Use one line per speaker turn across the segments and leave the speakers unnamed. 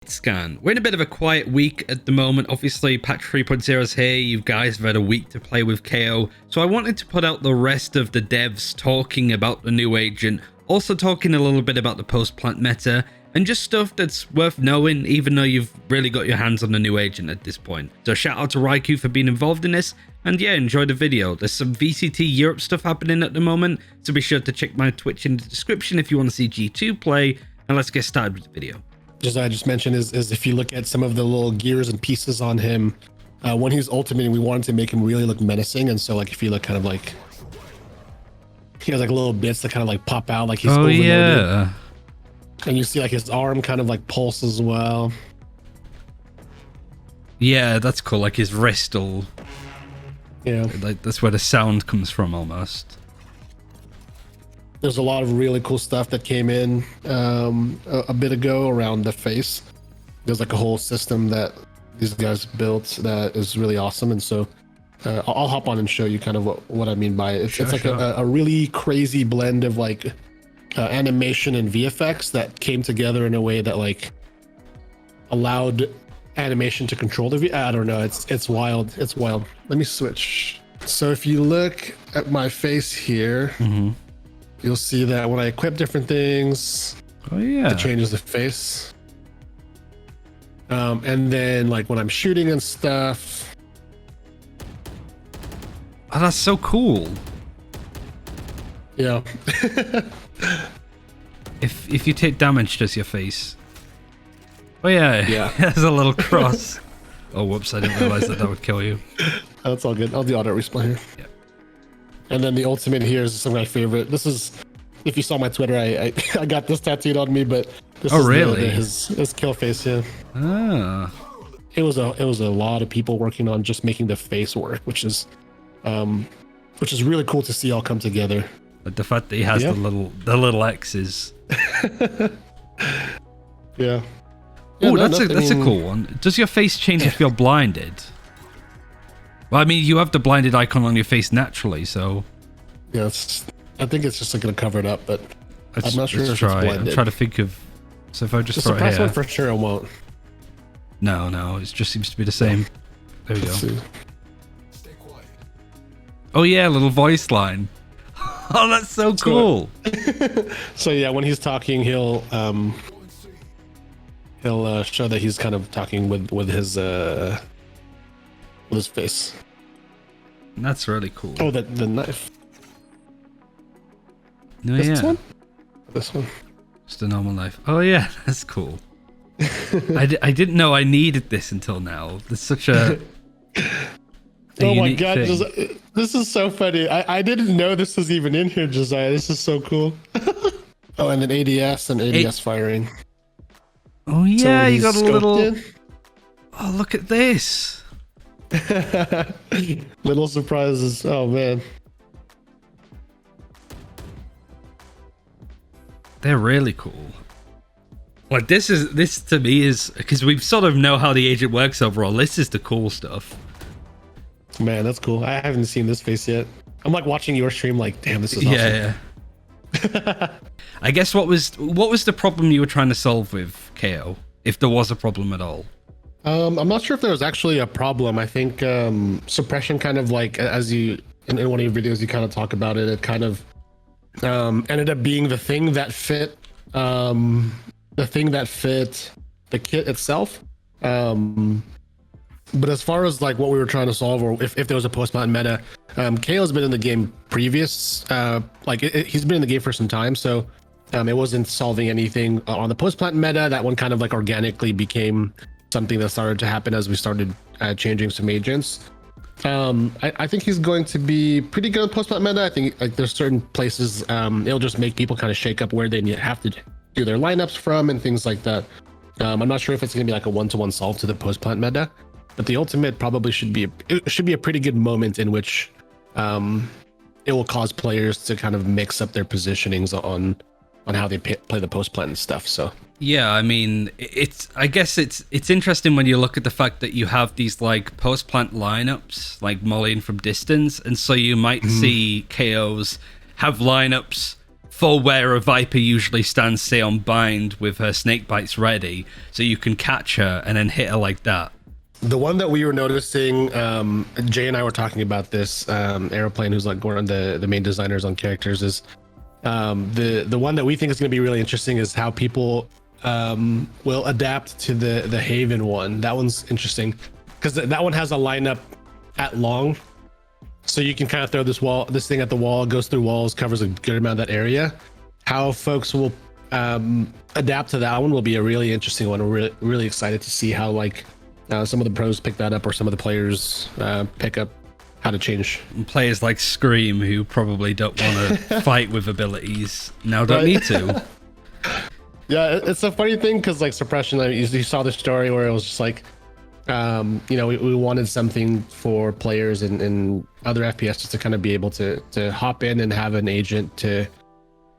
Scan. We're in a bit of a quiet week at the moment. Obviously, patch 3.0 is here. You guys have had a week to play with KO. So I wanted to put out the rest of the devs talking about the new agent, also talking a little bit about the post-plant meta, and just stuff that's worth knowing, even though you've really got your hands on the new agent at this point. So shout out to Raikou for being involved in this, and yeah, enjoy the video. There's some VCT Europe stuff happening at the moment, so be sure to check my Twitch in the description if you want to see G2 play, and let's get started with the video.
As I just mentioned, is if you look at some of the little gears and pieces on him, when he's ultimating, we wanted to make him really look menacing, and so like if you look kind of like, he has like little bits that kind of like pop out like he's overloaded. Yeah. And you see like his arm kind of like pulse as well.
Yeah, that's cool. Like his wrist will...
Yeah.
Like that's where the sound comes from almost.
There's a lot of really cool stuff that came in a bit ago around the face. There's like a whole system that these guys built that is really awesome. And so I'll hop on and show you kind of what I mean by it. It's like a really crazy blend of like animation and VFX that came together in a way that like allowed animation to control the I don't know. It's wild. It's wild. Let me switch. So if you look at my face here, you'll see that when I equip different things, it changes the face. And then like when I'm shooting and stuff.
Oh, that's so cool.
Yeah.
If you take damage, does your face? Oh yeah. There's a little cross. Oh whoops! I didn't realize that would kill you.
That's all good. I'll do auto respawn here.
Yeah.
And then the ultimate here is some of my favorite. This is, if you saw my Twitter, I got this tattooed on me, but this is
really?
His kill face. Yeah.
Ah.
It was a lot of people working on just making the face work, which is really cool to see all come together.
But the fact that he has the little X's.
Yeah.
Oh, that's a cool one. Does your face change if you're blinded? Well, I mean, you have the blinded icon on your face naturally, so...
Yeah, I think it's just going to cover it up, but I'm not sure if it's blinded.
I'm trying to think of... So if I just
throw
it here...
The one for sure it won't.
No, it just seems to be the same. There we go.
See.
Oh yeah, little voice line. Oh, that's so cool.
So yeah, when he's talking, he'll show that he's kind of talking with his face.
That's really cool.
Oh, the knife.
No, This
one.
Just a normal knife. Oh yeah, that's cool. I didn't know I needed this until now. It's such a
oh my god,
thing.
This is so funny. I didn't know this was even in here, Josiah. This is so cool. Oh, and then ADS and ADS firing.
Oh yeah, you got a little... Oh, look at this.
Little surprises. Oh man.
They're really cool. Like this to me is, because we sort of know how the agent works overall. This is the cool stuff.
Man, that's cool. I haven't seen this face yet. I'm like watching your stream like, damn, this is awesome.
Yeah. I guess what was the problem you were trying to solve with KO, if there was a problem at all?
I'm not sure if there was actually a problem. I think suppression kind of like, as you in one of your videos you kind of talk about it, it kind of ended up being the thing that fit the kit itself. But as far as like what we were trying to solve, or if there was a post-plant meta, KO's been in the game previous, he's been in the game for some time, so it wasn't solving anything on the post-plant meta. That one kind of like organically became something that started to happen as we started changing some agents. I think he's going to be pretty good at post-plant meta. I think like there's certain places it'll just make people kind of shake up where they have to do their lineups from and things like that. I'm not sure if it's going to be like a one-to-one solve to the post-plant meta. But the ultimate probably should be a pretty good moment in which it will cause players to kind of mix up their positionings on how they play the post plant and stuff. So
yeah, I mean, I guess it's interesting when you look at the fact that you have these like post plant lineups like mollying from distance, and so you might see KOs have lineups for where a Viper usually stands, say on bind with her snake bites ready, so you can catch her and then hit her like that.
The one that we were noticing, Jay and I were talking about this, Aeroplane, who's like one of the main designers on characters, is the one that we think is going to be really interesting is how people will adapt to the Haven one. That one's interesting because that one has a lineup at long, so you can kind of throw this thing at the wall, goes through walls, covers a good amount of that area. How folks will adapt to that one will be a really interesting one. We're really excited to see how like some of the pros pick that up, or some of the players pick up how to change.
And players like Scream, who probably don't want to fight with abilities, now don't need to.
Yeah, it's a funny thing because like suppression, you saw the story where it was just like, we wanted something for players in other FPSs to kind of be able to hop in and have an agent to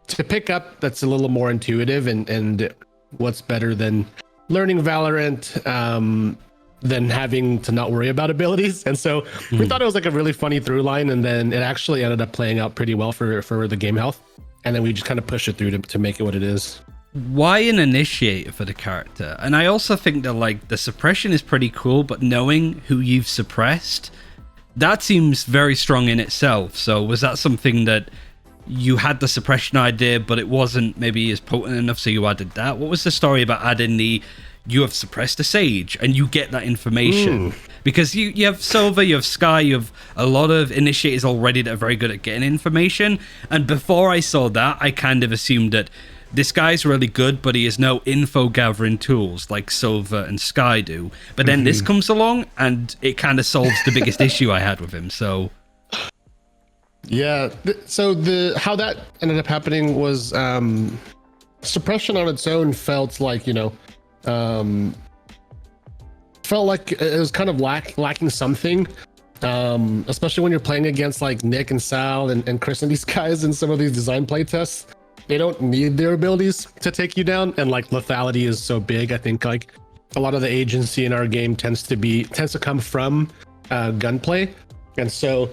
pick up that's a little more intuitive, and what's better than learning Valorant than having to not worry about abilities. And so we thought it was like a really funny through line, and then it actually ended up playing out pretty well for the game health, and then we just kind of pushed it through to make it what it is.
Why an initiator for the character? And I also think that like the suppression is pretty cool, but knowing who you've suppressed, that seems very strong in itself. So was that something that you had the suppression idea, but it wasn't maybe as potent enough, so you added that? What was the story about adding you have suppressed a Sage and you get that information? Because you have Silver, you have Sky, you have a lot of initiators already that are very good at getting information. And before I saw that, I kind of assumed that this guy's really good, but he has no info gathering tools like Silver and Sky do. But then this comes along and it kind of solves the biggest issue I had with him. So
yeah, so how that ended up happening was suppression on its own felt like, felt like it was kind of lacking something, especially when you're playing against like Nick and Sal and Chris and these guys in some of these design play tests. They don't need their abilities to take you down, and like lethality is so big. I think like a lot of the agency in our game tends to come from gunplay, and so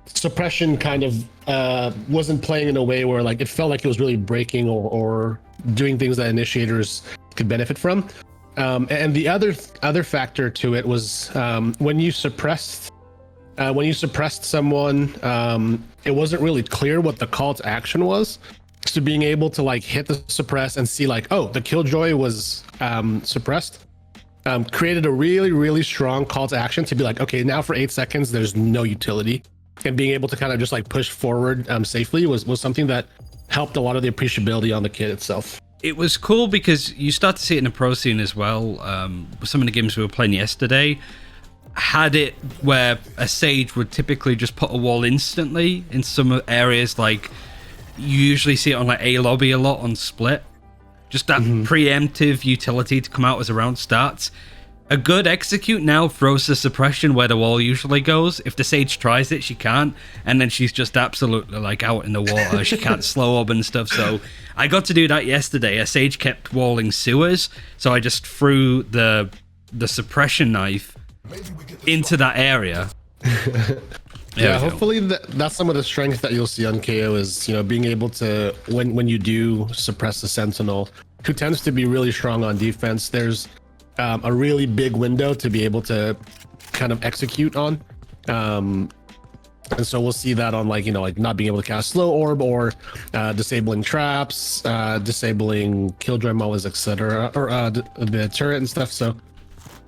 suppression kind of wasn't playing in a way where like it felt like it was really breaking or doing things that initiators could benefit from. And the other factor to it was when you suppressed someone, it wasn't really clear what the call to action was. So being able to like hit the suppress and see like, oh, the killjoy was suppressed, created a really, really strong call to action to be like, okay, now for 8 seconds, there's no utility. And being able to kind of just like push forward safely was something that helped a lot of the appreciability on the kit itself.
it was cool because you start to see it in the pro scene as well. Some of the games we were playing yesterday had it where a Sage would typically just put a wall instantly in some areas. Like you usually see it on like A lobby a lot on Split. Just that preemptive utility to come out as a round starts. A good execute now throws the suppression where the wall usually goes. If the Sage tries it, she can't. And then she's just absolutely like out in the water. She can't slow up and stuff. So I got to do that yesterday. A Sage kept walling sewers. So I just threw the suppression knife into that area.
Yeah, hopefully that's some of the strength that you'll see on KO is, you know, being able to, when you do suppress the Sentinel, who tends to be really strong on defense, there's a really big window to be able to kind of execute on. And so we'll see that on, like, you know, like not being able to cast slow orb or disabling traps, disabling killjoy mollies, etc., or the turret and stuff. So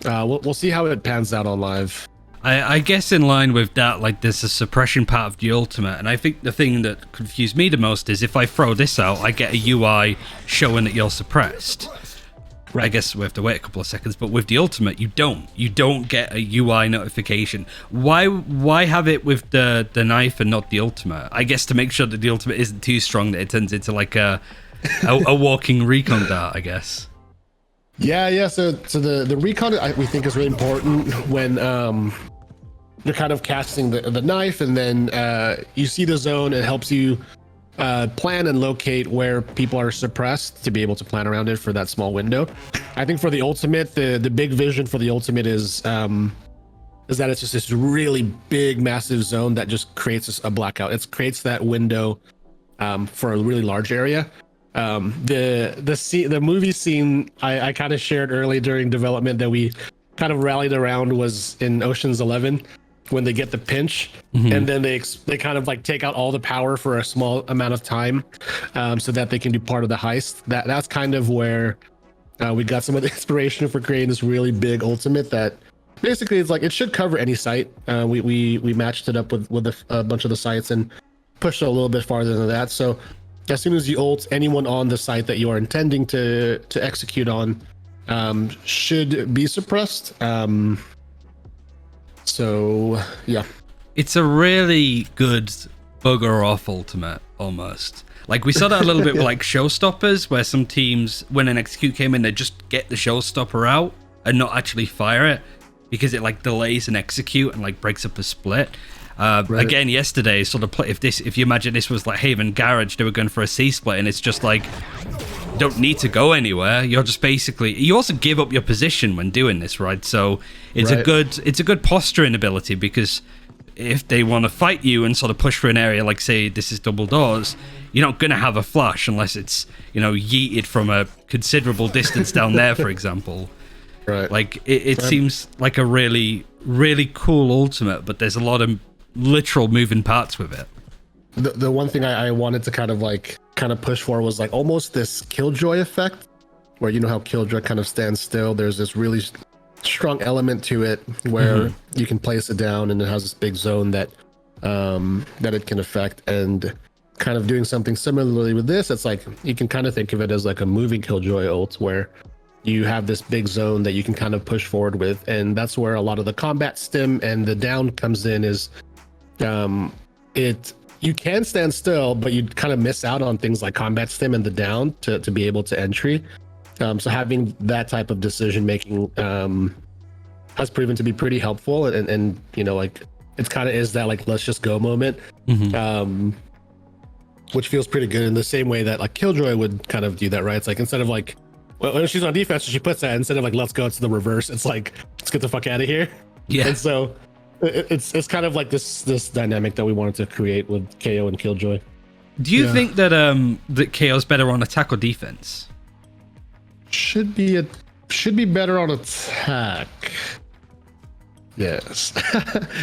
we'll see how it pans out on live.
I guess in line with that, like there's a suppression part of the ultimate, and I think the thing that confused me the most is if I throw this out, I get a UI showing that you're suppressed. Right. I guess we have to wait a couple of seconds, but with the ultimate, you don't get a UI notification. Why have it with the knife and not the ultimate? I guess to make sure that the ultimate isn't too strong that it turns into like a walking recon dart, I guess.
Yeah. So the recon we think is really important when you're kind of casting the knife, and then you see the zone. It helps you plan and locate where people are suppressed to be able to plan around it for that small window. I think for the ultimate, the big vision for the ultimate is that it's just this really big, massive zone that just creates a blackout. It creates that window for a really large area. The movie scene I kind of shared early during development that we kind of rallied around was in Ocean's 11 when they get the pinch, and then they kind of like take out all the power for a small amount of time, so that they can do part of the heist. That's kind of where we got some of the inspiration for creating this really big ultimate that basically it's like it should cover any site. We matched it up with a bunch of the sites and pushed it a little bit farther than that. So as soon as you ult, anyone on the site that you are intending to execute on should be suppressed. So yeah,
it's a really good bugger off ultimate almost. Like we saw that a little bit with like showstoppers, where some teams, when an execute came in, they just get the showstopper out and not actually fire it because it like delays an execute and like breaks up a split. Right. Again, yesterday, sort of if you imagine this was like Haven Garage, they were going for a C split, and it's just like don't need to go anywhere. You're just basically, you also give up your position when doing this, right? So it's a good posturing ability, because if they want to fight you and sort of push for an area, like say this is double doors, you're not going to have a flash unless it's, you know, yeeted from a considerable distance down there, for example.
Right.
Like it seems like a really, really cool ultimate, but there's a lot of literal moving parts with it.
The one thing I wanted to kind of push for was like almost this Killjoy effect, where you know how Killjoy kind of stands still. There's this really strong element to it where you can place it down, and it has this big zone that it can affect. And kind of doing something similarly with this, it's like you can kind of think of it as like a moving Killjoy ult, where you have this big zone that you can kind of push forward with, and that's where a lot of the combat stim and the down comes in. Is you can stand still, but you kind of miss out on things like combat stim and the down to be able to entry. So having that type of decision making has proven to be pretty helpful, and you know, like it's kind of is that like let's just go moment, which feels pretty good in the same way that like Killjoy would kind of do that, right? It's like instead of like when she's on defense, she puts that, instead of like let's go, it's the reverse. It's like let's get the fuck out of here.
Yeah.
And so it's kind of like this dynamic that we wanted to create with KO and Killjoy.
Do you think that that KO's better on attack or defense?
Should be better on attack. Yes.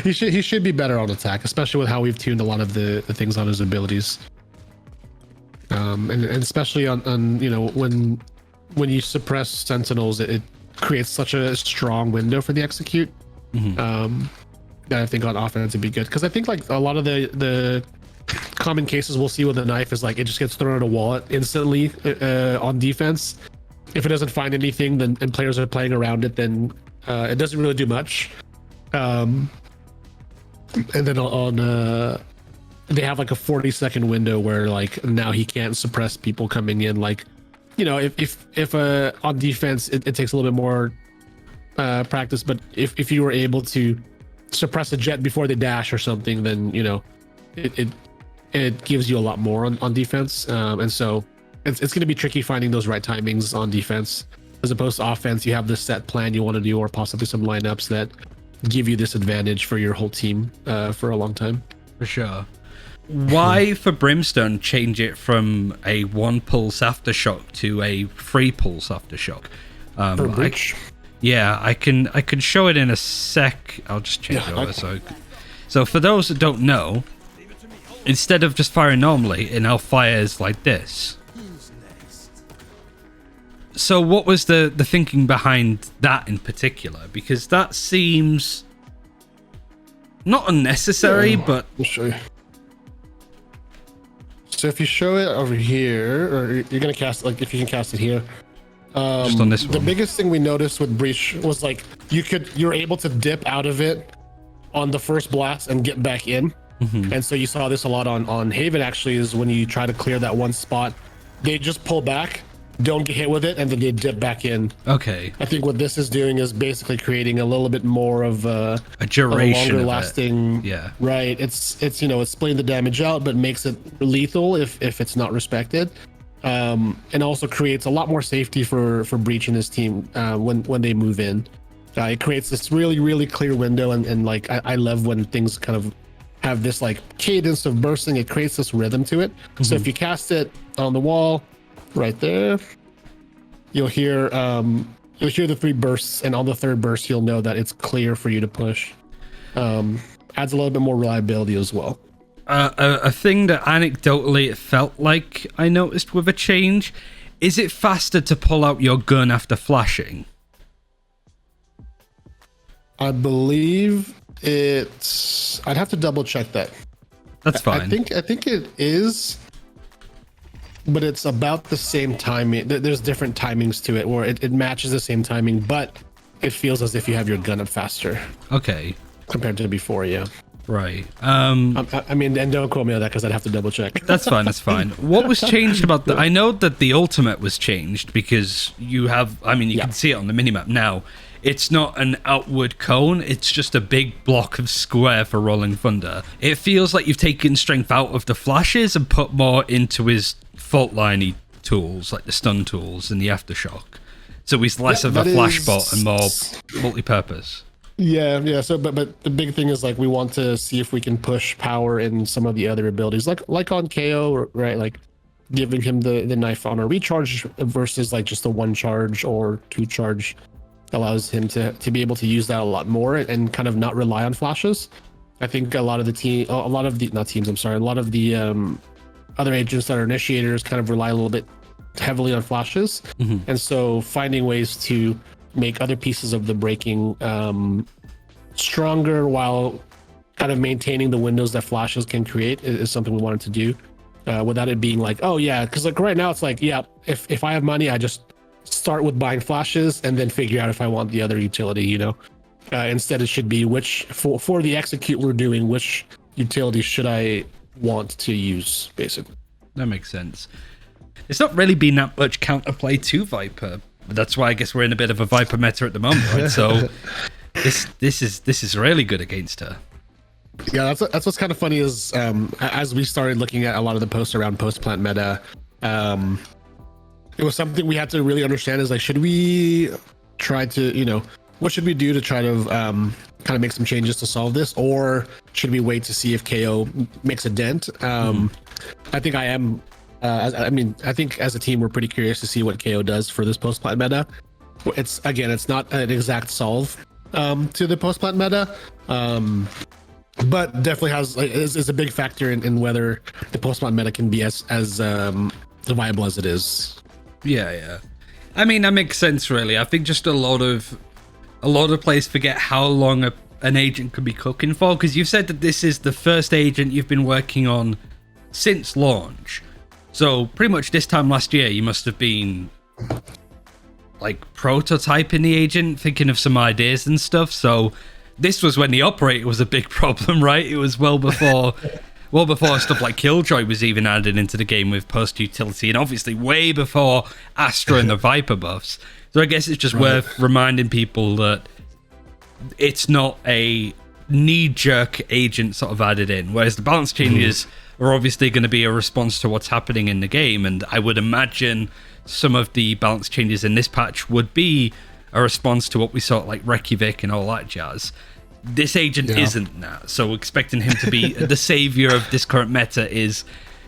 he should be better on attack, especially with how we've tuned a lot of the things on his abilities. And especially on you know, when you suppress sentinels, it creates such a strong window for the execute. That I think on offense would be good, because I think like a lot of the common cases we'll see with a knife is like it just gets thrown at a wall instantly on defense. If it doesn't find anything, then and players are playing around it, then it doesn't really do much. And then on they have like a 40-second window where like now he can't suppress people coming in. Like, you know, if on defense it takes a little bit more practice, but if you were able to suppress a jet before they dash or something, then you know it gives you a lot more on defense. And so it's going to be tricky finding those right timings on defense, as opposed to offense. You have this set plan you want to do, or possibly some lineups that give you this advantage for your whole team for a long time.
For sure. Why for Brimstone change it from a 1 pulse aftershock to a 3 pulse aftershock?
For Breach?
Yeah, I can show it in a sec. I'll just change it over. So for those that don't know, instead of just firing normally, it now fires like this. So what was the thinking behind that in particular? Because that seems not unnecessary, but
I'll show you. So if you show it over here, or you're gonna cast, like if you can cast it here.
Just on this one.
The biggest thing we noticed with Breach was like you're able to dip out of it on the first blast and get back in. And so you saw this a lot on Haven, actually, is when you try to clear that one spot, they just pull back, don't get hit with it, and then they dip back in.
Okay.
I think what this is doing is basically creating a little bit more of a
duration,
longer lasting.
Yeah.
Right. It's you know, it's splitting the damage out, but makes it lethal if it's not respected. And also creates a lot more safety for Breach and his team when they move in. It creates this really, really clear window, and like I love when things kind of have this like cadence of bursting. It creates this rhythm to it. So if you cast it on the wall right there, you'll hear the 3 bursts, and on the 3rd burst you'll know that it's clear for you to push. Adds a little bit more reliability as well.
A thing that anecdotally it felt like I noticed with a change, is it faster to pull out your gun after flashing?
I believe it's... I'd have to double check that.
That's fine.
I think it is, but it's about the same timing. There's different timings to it, where it matches the same timing, but it feels as if you have your gun up faster.
Okay.
Compared to before, yeah.
Right.
I mean, and don't quote me on that because I'd have to double check.
That's fine. That's fine. What was changed about the? I know that the ultimate was changed because you have. I mean, you can see it on the minimap now. It's not an outward cone. It's just a big block of square for Rolling Thunder. It feels like you've taken strength out of the flashes and put more into his fault liney tools, like the stun tools and the aftershock. So he's less of a flash bot and more multi-purpose.
Yeah. So, but the big thing is like we want to see if we can push power in some of the other abilities, like on KO, right? Like giving him the knife on a recharge versus like just a 1 charge or 2 charge allows him to be able to use that a lot more and kind of not rely on flashes. I think a lot of the other agents that are initiators kind of rely a little bit heavily on flashes, and so finding ways to make other pieces of the breaking stronger while kind of maintaining the windows that flashes can create is something we wanted to do, without it being like, oh yeah, because like right now it's like, yeah, if I have money, I just start with buying flashes and then figure out if I want the other utility, you know. Instead it should be which for the execute we're doing, which utility should I want to use, basically.
That makes sense. It's not really been that much counterplay to Viper. That's why I guess we're in a bit of a Viper meta at the moment, right? So this is really good against her.
Yeah, that's what's kind of funny is as we started looking at a lot of the posts around post plant meta, it was something we had to really understand is like, should we try to, you know, what should we do to try to kind of make some changes to solve this, or should we wait to see if KO makes a dent? I think I think as a team we're pretty curious to see what KO does for this post plant meta. It's not an exact solve to the post plant meta, but definitely is a big factor in whether the post plant meta can be as viable as it is.
Yeah. I mean, that makes sense, really. I think just a lot of players forget how long an agent could be cooking for, because you've said that this is the first agent you've been working on since launch. So pretty much this time last year, you must have been like prototyping the agent, thinking of some ideas and stuff. So this was when the operator was a big problem, right? It was well before stuff like Killjoy was even added into the game with post-utility, and obviously way before Astra and the Viper buffs. So I guess it's just worth reminding people that it's not a knee-jerk agent sort of added in, whereas the balance changes are obviously going to be a response to what's happening in the game, and I would imagine some of the balance changes in this patch would be a response to what we saw like Reykjavik and all that jazz. This agent isn't that, so expecting him to be the savior of this current meta is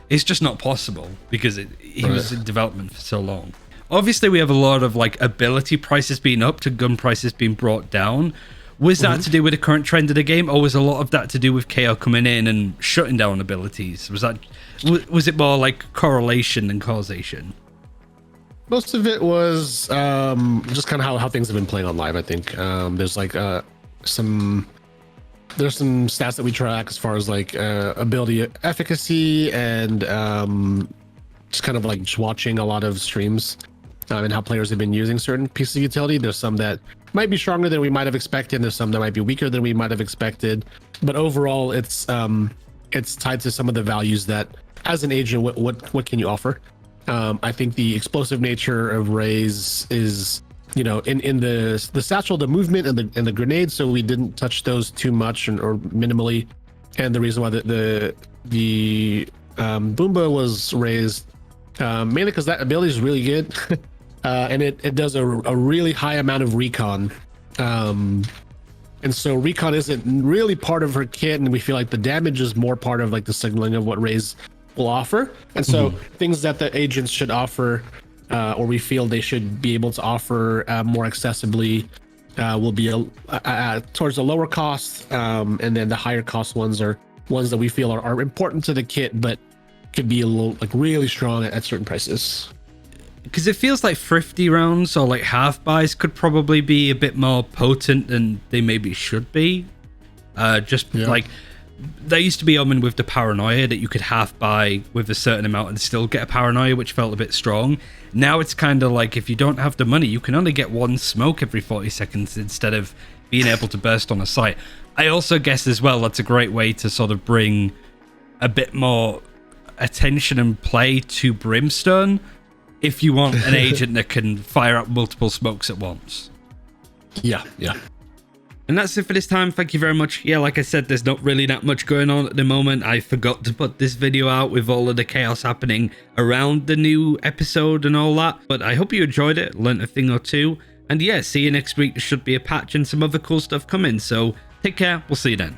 just not possible, because he was in development for so long. Obviously, we have a lot of like ability prices being up to gun prices being brought down. Was that to do with the current trend of the game, or was a lot of that to do with KO coming in and shutting down abilities? Was it more like correlation than causation?
Most of it was just kind of how things have been playing on live. I think there's like some stats that we track as far as like ability efficacy and just kind of like watching a lot of streams and how players have been using certain pieces of utility. There's some that might be stronger than we might have expected. There's some that might be weaker than we might have expected. But overall, it's tied to some of the values that, as an agent, what can you offer? I think the explosive nature of Raze is, you know, in the satchel, the movement and the grenades. So we didn't touch those too much or minimally. And the reason why the Boomba was raised mainly because that ability is really good. And it does a really high amount of recon And so recon isn't really part of her kit, and we feel like the damage is more part of like the signaling of what Raze will offer. And so things that the agents should offer, or we feel they should be able to offer more accessibly, will be towards the lower cost, and then the higher cost ones are ones that we feel are important to the kit, but could be a little like really strong at certain prices.
Because it feels like thrifty rounds or like half buys could probably be a bit more potent than they maybe should be. Like there used to be Omen with the paranoia that you could half buy with a certain amount and still get a paranoia, which felt a bit strong. Now it's kind of like if you don't have the money, you can only get one smoke every 40 seconds instead of being able to burst on a site. I also guess as well that's a great way to sort of bring a bit more attention and play to Brimstone if you want an agent that can fire up multiple smokes at once.
Yeah.
And that's it for this time. Thank you very much. Yeah, like I said, there's not really that much going on at the moment. I forgot to put this video out with all of the chaos happening around the new episode and all that. But I hope you enjoyed it, learned a thing or two. And yeah, see you next week. There should be a patch and some other cool stuff coming. So take care. We'll see you then.